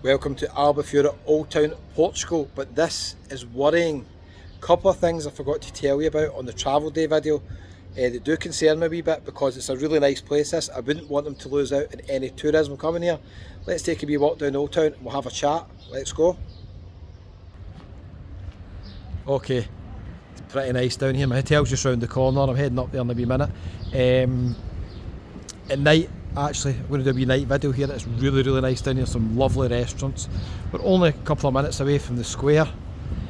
Welcome to Albufeira, Oldtown, Portugal, but this is worrying. Couple of things I forgot to tell you about on the travel day video. They do concern me a wee bit because it's a really nice place this. I wouldn't want them to lose out in any tourism coming here. Let's take a wee walk down Oldtown and we'll have a chat. Let's go. Okay, it's pretty nice down here. My hotel's just round the corner. I'm heading up there in a wee minute. At night, actually, I'm going to do a wee night video here. It's really nice down here, some lovely restaurants. We're only a couple of minutes away from the square.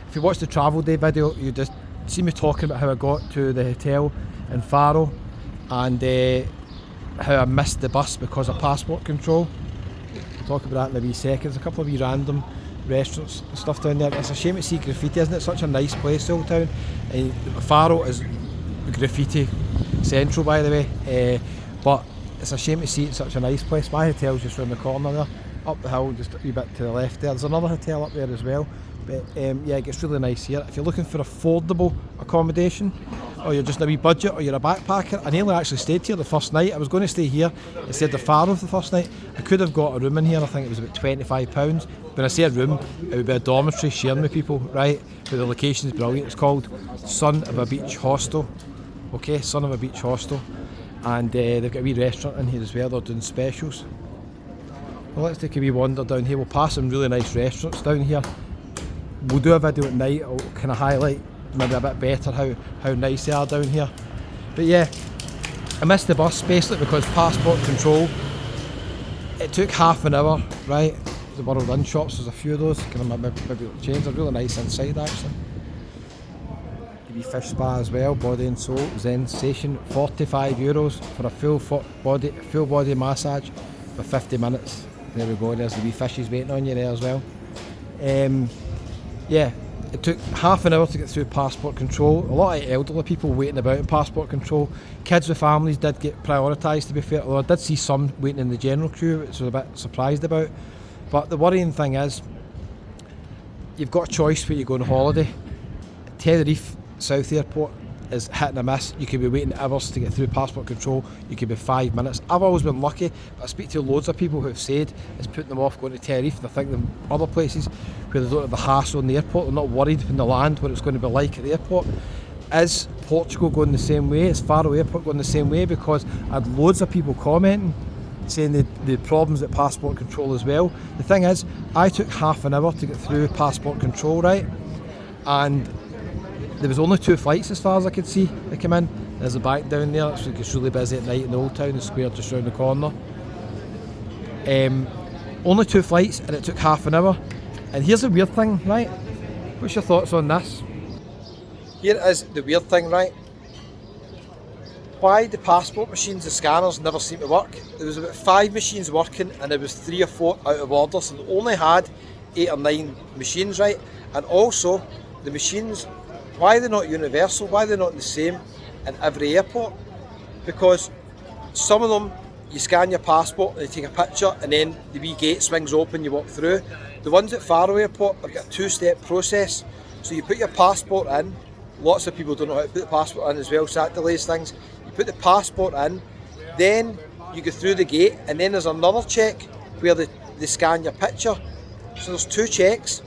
If you watch the travel day video, you just see me talking about how I got to the hotel in Faro and how I missed the bus because of passport control. I'll talk about that in a wee second. There's a couple of wee random restaurants and stuff down there. It's a shame to see graffiti, isn't it? Such a nice place, Oldtown. And Faro is graffiti central, by the way. But it's a shame to see it in such a nice place. My hotel's just round the corner there, up the hill, just a wee bit to the left there. There's another hotel up there as well. But yeah, it gets really nice here. If you're looking for affordable accommodation, or you're just in a wee budget, or you're a backpacker, I nearly actually stayed here the first night. I was going to stay here instead of Faro the first night. I could have got a room in here, I think it was about £25. When I say a room, it would be a dormitory sharing with people, right? But the location is brilliant. It's called Son of a Beach Hostel. Okay, Son of a Beach Hostel. And they've got a wee restaurant in here as well. They're doing specials. Well, let's take a wee wander down here. We'll pass some really nice restaurants down here. We'll do a video at night. I'll kind of highlight maybe a bit better how nice they are down here. But yeah, I missed the bus basically because passport control. It took half an hour, right? The World Run shops, there's a few of those. Can I maybe change? They're really nice inside actually. Wee fish spa as well, body and soul, Zen station, €45 for a full body massage for 50 minutes. There we go, there's the wee fishies waiting on you there as well. Yeah, it took half an hour to get through passport control. A lot of elderly people waiting about in passport control. Kids with families did get prioritised, to be fair, although I did see some waiting in the general queue, which I was a bit surprised about. But the worrying thing is, you've got a choice where you go on holiday. Tenerife South Airport is hit and a miss. You could be waiting hours to get through passport control. You could be 5 minutes. I've always been lucky, but I speak to loads of people who have said it's putting them off going to Tenerife. They think them other places where they don't have the hassle in the airport. They're not worried when they land what it's going to be like at the airport. Is Portugal going the same way? Is Faro Airport going the same way? Because I had loads of people commenting saying the problems at passport control as well. The thing is, I took half an hour to get through passport control, right? And there was only 2 flights as far as I could see that came in. There's a bank down there, it's really busy at night in Oldtown, the square just round the corner. Only 2 flights and it took half an hour. And here's the weird thing, right? What's your thoughts on this? Here is the weird thing, right? Why the passport machines, the scanners never seem to work. There was about 5 machines working and there was 3 or 4 out of order, so they only had 8 or 9 machines, right? And also, the machines, why are they not universal? Why are they not the same in every airport? Because some of them, you scan your passport, they take a picture, and then the wee gate swings open, you walk through. The ones at Faro Airport have got a 2-step process. So you put your passport in, lots of people don't know how to put the passport in as well, so that delays things. You put the passport in, then you go through the gate, and then there's another check where they scan your picture. So there's 2 checks.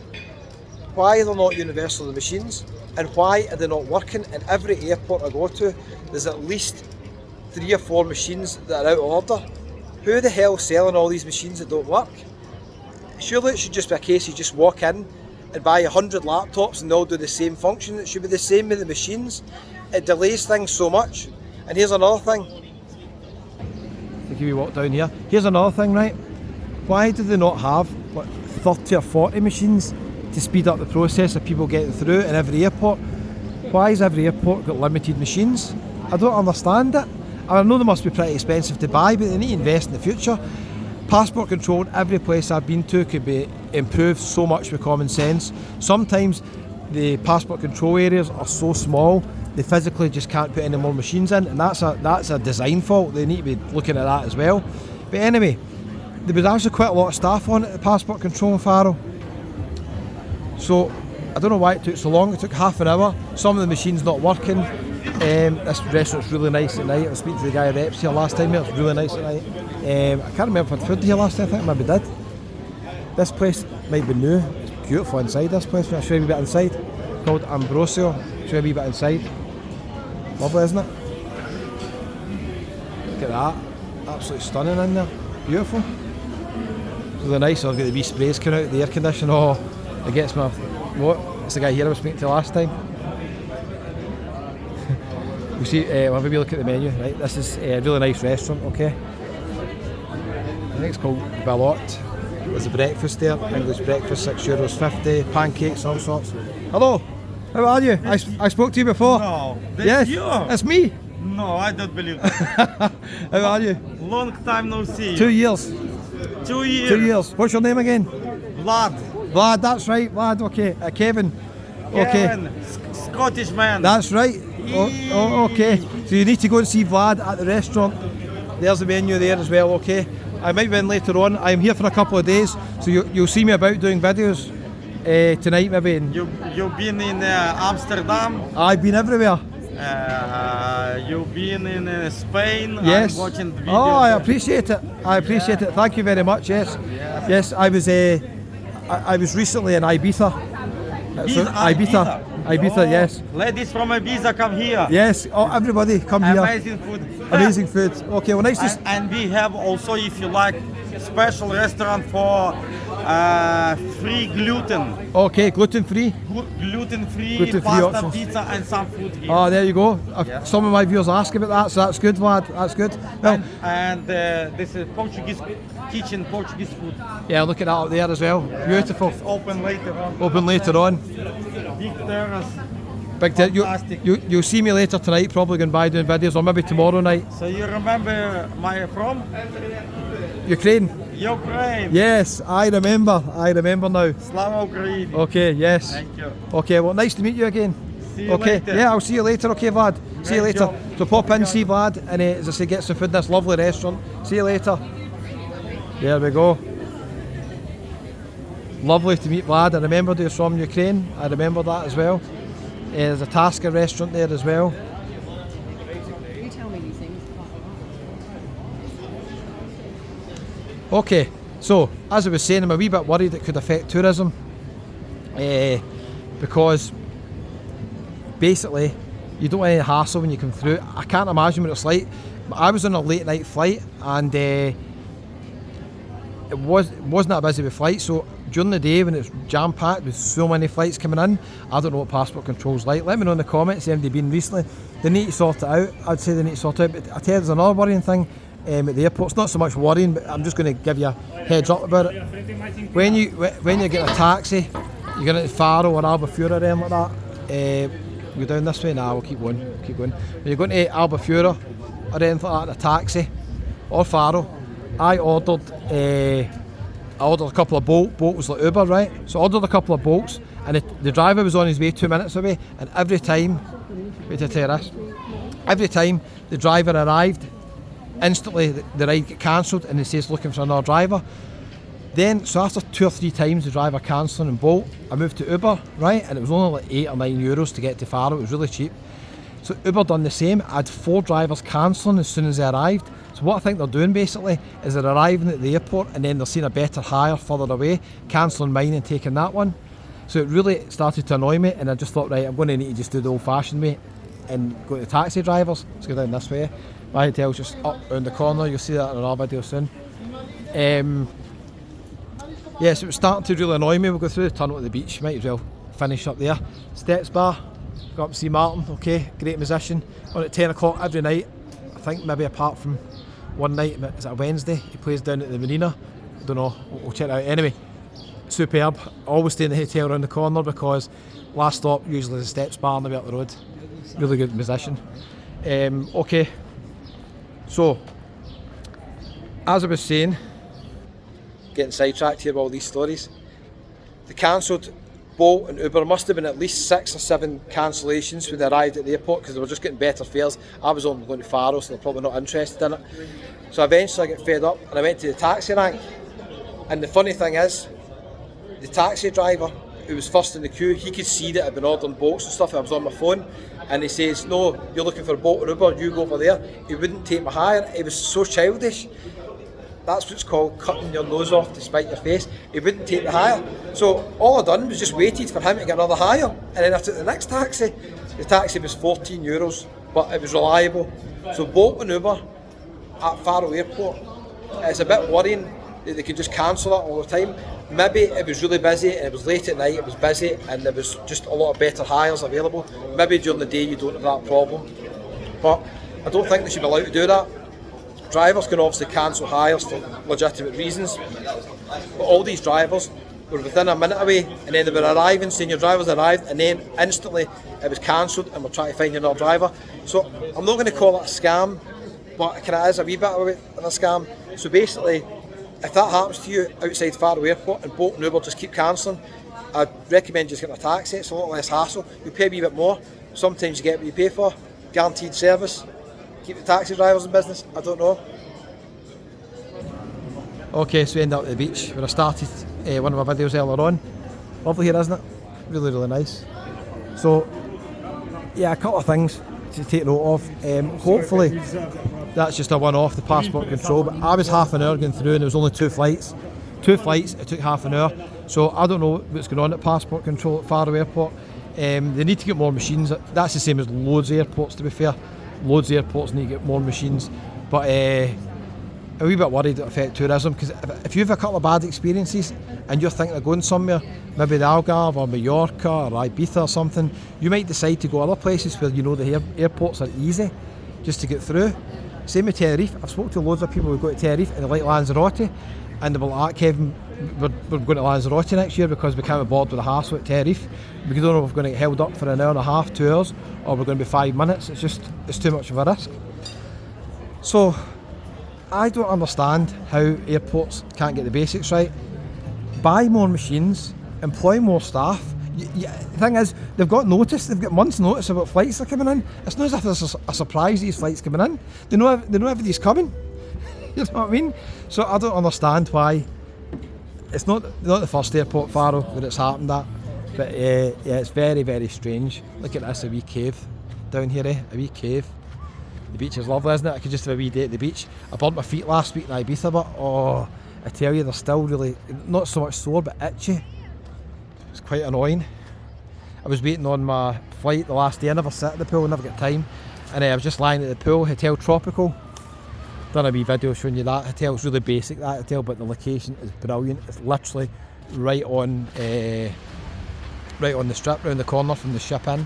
Why are they not universal, the machines? And why are they not working? In every airport I go to, there's at least 3 or 4 machines that are out of order. Who the hell is selling all these machines that don't work? Surely it should just be a case you just walk in and buy 100 laptops and they all do the same function. It should be the same with the machines. It delays things so much. And here's another thing. If you walk down here, here's another thing, right? Why do they not have 30 or 40 machines to speed up the process of people getting through in every airport? Why has every airport got limited machines? I don't understand it. I know they must be pretty expensive to buy, but they need to invest in the future. Passport control in every place I've been to could be improved so much with common sense. Sometimes the passport control areas are so small they physically just can't put any more machines in, and that's a design fault. They need to be looking at that as well. But anyway, there was actually quite a lot of staff on at the passport control in Faro. So I don't know why it took so long. It took half an hour. Some of the machines not working. This restaurant's really nice at night. I was speaking to the guy at Reps here last time. It was really nice at night. I can't remember if I had food here last time. I think I maybe did. This place might be new. It's beautiful inside this place. I'll show you a bit inside. Called Ambrosio. Show you a wee bit inside. Lovely, isn't it? Look at that. Absolutely stunning in there. Beautiful. Really nice. I've got the wee sprays coming out, the air conditioner. Oh, it gets my... What? It's the guy here I was speaking to last time. You see, we'll have a wee look at the menu. Right, this is a really nice restaurant, okay? I think it's called Ballot. There's a breakfast there, English breakfast, €6.50, pancakes, all sorts. Hello, how are you? I spoke to you before. No, that's yes, you. That's me. No, I don't believe that. How are you? Long time no see. 2 years. 2 years. 2 years. What's your name again? Vlad. Vlad, that's right, Vlad, okay. Kevin. Okay. Kevin, Scottish man. That's right. Oh, okay. So you need to go and see Vlad at the restaurant. There's the menu there as well, okay? I might be in later on. I'm here for a couple of days, so you'll see me about doing videos tonight maybe. You've been in Amsterdam. I've been everywhere. You've been in Spain. Yes. I'm watching the videos. Oh, I appreciate it. I appreciate it. Thank you very much. Yes. Yes. I was recently in Ibiza. Ibiza. Oh, Yes. Ladies from Ibiza come here. Yes. Oh, everybody come here. Amazing food. Amazing food. Okay. Well, nice to. And we have also, if you like, special restaurant for free gluten. Okay, gluten free. Gluten-free pasta, options. pizza, and some food here. Oh, there you go. Some of my viewers ask about that, so that's good, Vlad. That's good. Well, and this is Portuguese kitchen, Portuguese food. yeah, look at that up there as well. Beautiful. It's open later on. Open later on. Big terrace. Big Fantastic. you'll see me later tonight, probably going by doing videos, or maybe tomorrow night. So you remember from? Ukraine. Ukraine. Yes, I remember now. Slava Ukraine. Okay, yes. Thank you. Okay, well, nice to meet you again. See you okay, later. yeah, I'll see you later. Okay, Vlad. See you Great later. job. So pop in, see Vlad, and as I say, get some food in this lovely restaurant. See you later. There we go. Lovely to meet Vlad. I remembered he was from Ukraine. I remember that as well. There's a Tasca restaurant there as well. You tell me these things. Okay, so as I was saying, I'm a wee bit worried it could affect tourism because basically you don't want any hassle when you come through. I can't imagine what it's like. I was on a late night flight and it wasn't that busy with flights, so during the day when it's jam packed with so many flights coming in, I don't know what passport control's like. Let me know in the comments if they've been recently. They need to sort it out. I'd say they need to sort it out, but I tell you there's another worrying thing at the airport. It's not so much worrying, but I'm just going to give you a heads up about it. When you get a taxi, you get into Faro or Albufeira or anything like that, go down this way. Nah, we'll keep going. When you're going to Albufeira or anything like that in a taxi or Faro, I ordered a couple of bolts like Uber, right? So I ordered a couple of bolts, and the driver was on his way 2 minutes away, and every time, wait till I tell you this, every time the driver arrived, instantly the ride got cancelled, and it says looking for another driver. Then, so after 2 or 3 times the driver cancelling and bolt, I moved to Uber, right? And it was only like €8 or €9 to get to Faro. It was really cheap. So Uber done the same. I had 4 drivers cancelling as soon as they arrived. So what I think they're doing basically is they're arriving at the airport and then they're seeing a better hire further away, cancelling mine and taking that one. So it really started to annoy me, and I just thought, right, I'm going to need to just do the old-fashioned way and go to taxi drivers. Let's go down this way. My hotel's just up around the corner. You'll see that in another video soon. Yeah, so it was starting to really annoy me. We'll go through the tunnel to the beach. Might as well finish up there. Steps bar. Go up and see Martin. Okay, great musician. On at 10 o'clock every night. I think maybe apart from one night, is it a Wednesday? He plays down at the marina. I don't know. We'll check it out. Anyway, superb. Always stay in the hotel around the corner because last stop usually is the Steps bar on the way up the road. Really good musician. Okay. So, as I was saying, getting sidetracked here with all these stories. The cancelled Bolt and Uber must have been at least 6 or 7 cancellations when they arrived at the airport because they were just getting better fares. I was only going to Faro, so they're probably not interested in it. So eventually I got fed up and I went to the taxi rank. And the funny thing is, the taxi driver who was first in the queue, he could see that I'd been ordering bolts and stuff. I was on my phone and he says, no, you're looking for a Bolt or Uber, you go over there. He wouldn't take my hire. It was so childish. That's what's called cutting your nose off to spite your face. He wouldn't take the hire. So all I done was just waited for him to get another hire, and then I took the next taxi. The taxi was €14, but it was reliable. So Bolt and Uber at Faro Airport, it's a bit worrying that they could just cancel that all the time. Maybe it was really busy and it was late at night, it was busy and there was just a lot of better hires available. Maybe during the day you don't have that problem. But I don't think they should be allowed to do that. Drivers can obviously cancel hires for legitimate reasons, but all these drivers were within a minute away, and then they were arriving, saying your driver's arrived, and then instantly it was cancelled and we're trying to find another driver. So I'm not going to call it a scam, but it kind of is a wee bit of a scam. So basically, if that happens to you outside Faro Airport and Bolt and Uber just keep cancelling, I'd recommend just getting a taxi. It's a lot less hassle. You pay a wee bit more. Sometimes you get what you pay for. Guaranteed service. Keep the taxi drivers in business. I don't know. Okay, so we end up at the beach where I started one of my videos earlier on. Lovely here, isn't it? Really, really nice. So, yeah, a couple of things to take note of. Hopefully, that's just a one-off, the passport control. But I was half an hour going through, and there was only 2 flights. 2 flights. It took half an hour. So I don't know what's going on at passport control at Faro Airport. They need to get more machines. That's the same as loads of airports, to be fair. Loads of airports need to get more machines. But a wee bit worried it'll affect tourism, because if you have a couple of bad experiences and you're thinking of going somewhere, maybe the Algarve or Mallorca or Ibiza or something, you might decide to go other places where you know the airports are easy just to get through. Same with Tenerife. I've spoken to loads of people who go to Tenerife and they like Lanzarote, and they were like, Kevin, we're going to Lanzarote next year because we can't be bored with the hassle at Tenerife. We don't know if we're going to get held up for an hour and a half, 2 hours, or we're going to be 5 minutes. It's too much of a risk. So I don't understand how airports can't get the basics right. Buy more machines, employ more staff. The thing is, they've got notice, they've got months' notice about flights that are coming in. It's not as if there's a surprise these flights coming in. They know everybody's coming. You know what I mean? So I don't understand why. It's not the first airport, Faro, that it's happened at. But yeah, it's very, very strange. Look at this, a wee cave down here, A wee cave. The beach is lovely, isn't it? I could just have a wee day at the beach. I burnt my feet last week in Ibiza, but I tell you, they're still really, not so much sore, but itchy. It's quite annoying. I was waiting on my flight the last day. I never sit at the pool, I never get time. And I was just lying at the pool, Hotel Tropical. Done a wee video showing you that hotel. It's really basic, that hotel, but the location is brilliant. It's literally right on the strip, round the corner from the ship inn.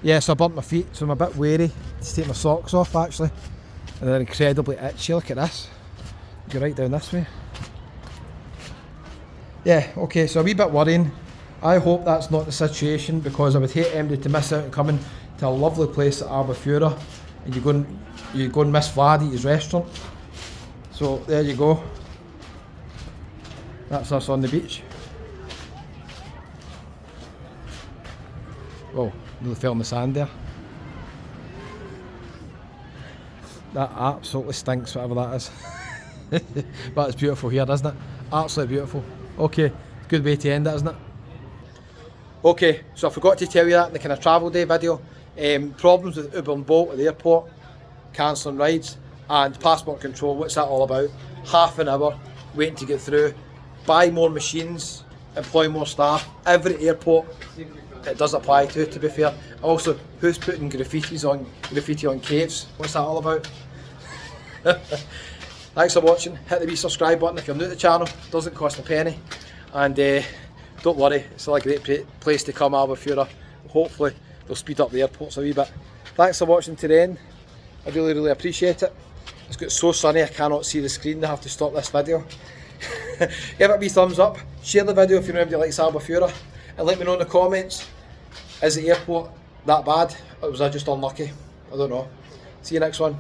Yeah, so I burnt my feet, so I'm a bit wary to take my socks off actually. And they're incredibly itchy. Look at this. Go right down this way. Yeah, okay, so a wee bit worrying. I hope that's not the situation, because I would hate anybody to miss out on coming to a lovely place at Albufeira and you go and miss Vlad at his restaurant. So there you go. That's us on the beach. Oh, nearly fell in the sand there. That absolutely stinks, whatever that is. But it's beautiful here, isn't it? Absolutely beautiful. Okay, good way to end it, isn't it? Okay, so I forgot to tell you that in the kind of travel day video. Problems with Uber and Bolt at the airport, cancelling rides, and passport control. What's that all about? Half an hour waiting to get through. Buy more machines, employ more staff. Every airport it does apply to be fair. Also, who's putting graffiti on caves? What's that all about? Thanks for watching. Hit the wee subscribe button if you're new to the channel. It doesn't cost a penny. And don't worry, it's still a great place to come, Albufeira. Hopefully they'll speed up the airports a wee bit. Thanks for watching to the end. I really, really appreciate it. It's got so sunny I cannot see the screen. I have to stop this video. Give it a wee thumbs up. Share the video if you know anybody likes Albufeira. And let me know in the comments, is the airport that bad? Or was I just unlucky? I don't know. See you next one.